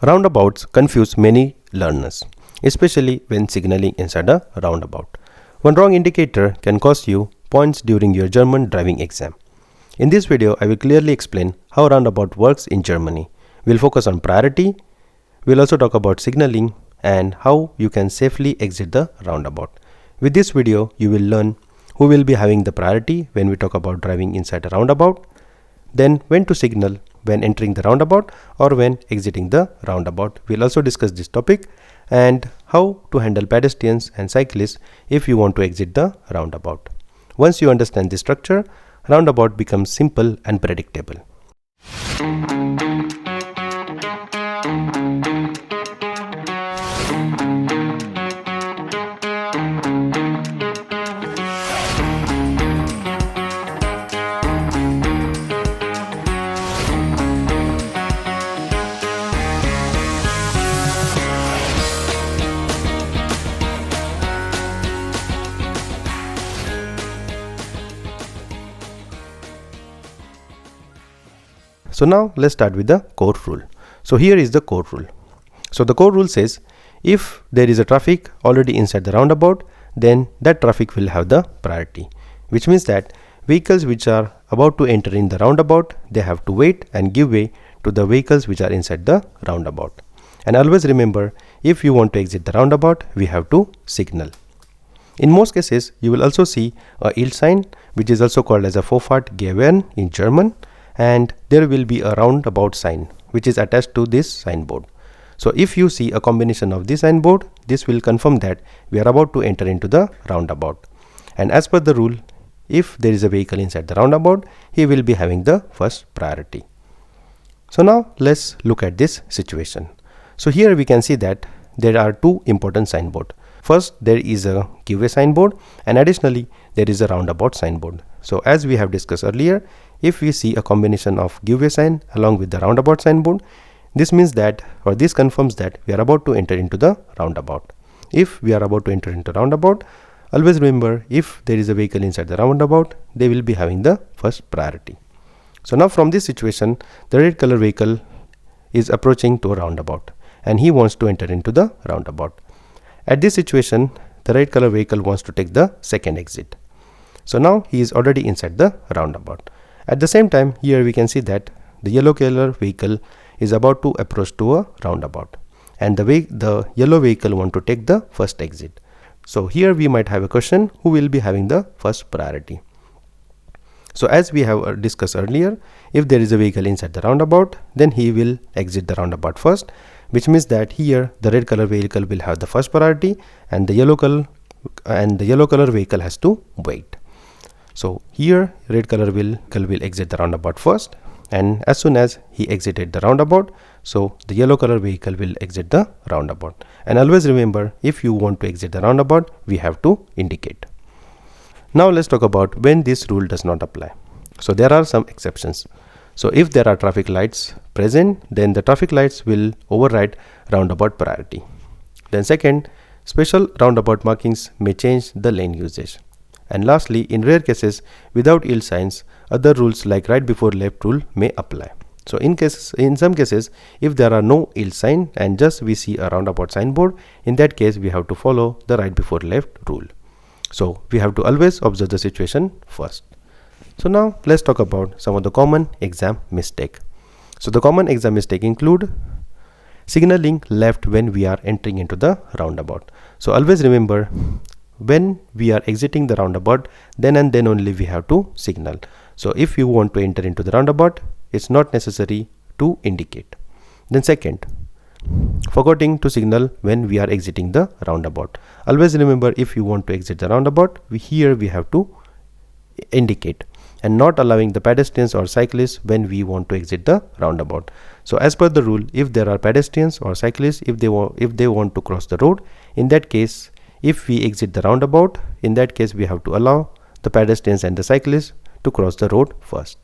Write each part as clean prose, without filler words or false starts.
Roundabouts confuse many learners, especially when signaling inside a roundabout. One wrong indicator can cost you points during your German driving exam. In this video, I will clearly explain how roundabout works in Germany. We'll focus on priority. We'll also talk about signaling and how you can safely exit the roundabout. With this video, you will learn who will be having the priority when we talk about driving inside a roundabout, then when to signal when entering the roundabout or when exiting the roundabout. We'll also discuss this topic and how to handle pedestrians and cyclists if you want to exit the roundabout. Once you understand the structure, roundabout becomes simple and predictable. So now let's start with the core rule. So here is the core rule. So the core rule says if there is a traffic already inside the roundabout, then that traffic will have the priority, which means that vehicles which are about to enter in the roundabout, they have to wait and give way to the vehicles which are inside the roundabout. And always remember, if you want to exit the roundabout, we have to signal. In most cases, you will also see a yield sign, which is also called as a Vorfahrtgewern in German, and there will be a roundabout sign which is attached to this signboard. So if you see a combination of this signboard, this will confirm that we are about to enter into the roundabout. And as per the rule, if there is a vehicle inside the roundabout, he will be having the first priority. So now let's look at this situation. So here we can see that there are two important signboards. First, there is a give way signboard, and additionally there is a roundabout signboard. So as we have discussed earlier, if we see a combination of give way sign along with the roundabout signboard, this means that, or this confirms that we are about to enter into the roundabout. If we are about to enter into roundabout, always remember, if there is a vehicle inside the roundabout, they will be having the first priority. So now from this situation, the red color vehicle is approaching to a roundabout and he wants to enter into the roundabout. At this situation, the red color vehicle wants to take the second exit. So now he is already inside the roundabout. At the same time, here we can see that the yellow color vehicle is about to approach to a roundabout, and the yellow vehicle want to take the first exit. So here we might have a question, who will be having the first priority? So as we have discussed earlier, if there is a vehicle inside the roundabout, then he will exit the roundabout first, which means that here the red color vehicle will have the first priority and the yellow color vehicle has to wait. So here red color vehicle will exit the roundabout first, and as soon as he exited the roundabout, so the yellow color vehicle will exit the roundabout. And always remember, if you want to exit the roundabout, we have to indicate. Now let's talk about when this rule does not apply. So there are some exceptions. So if there are traffic lights present, then the traffic lights will override roundabout priority. Then second, special roundabout markings may change the lane usage. And lastly, in rare cases without yield signs, other rules like right before left rule may apply. So in some cases, if there are no yield sign and just we see a roundabout signboard, in that case we have to follow the right before left rule. So we have to always observe the situation first. So now let's talk about some of the common exam mistake. So the common exam mistake include signaling left when we are entering into the roundabout. So always remember, when we are exiting the roundabout, then and then only we have to signal. So if you want to enter into the roundabout, it's not necessary to indicate. Then second, forgetting to signal when we are exiting the roundabout. Always remember, if you want to exit the roundabout, here we have to indicate, and not allowing the pedestrians or cyclists when we want to exit the roundabout. So as per the rule, if there are pedestrians or cyclists, if they want to cross the road, in that case, if we exit the roundabout, in that case we have to allow the pedestrians and the cyclists to cross the road first.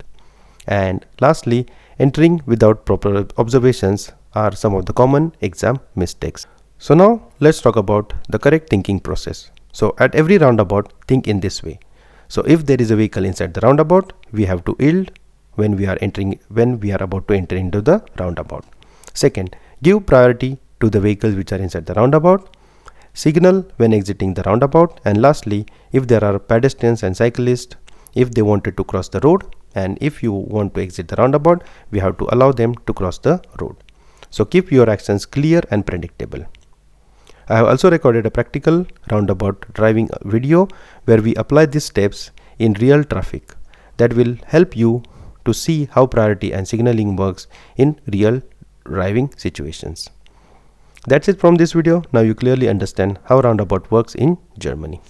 And lastly, entering without proper observations are some of the common exam mistakes. So now let's talk about the correct thinking process. So at every roundabout, think in this way. So if there is a vehicle inside the roundabout, we have to yield when we are about to enter into the roundabout. Second, Give priority to the vehicles which are inside the roundabout. Signal when exiting the roundabout. And lastly, if there are pedestrians and cyclists, if they wanted to cross the road, and if you want to exit the roundabout, we have to allow them to cross the road. So keep your actions clear and predictable. I have also recorded a practical roundabout driving video where we apply these steps in real traffic. That will help you to see how priority and signaling works in real driving situations. That's it from this video. Now you clearly understand how roundabout works in Germany.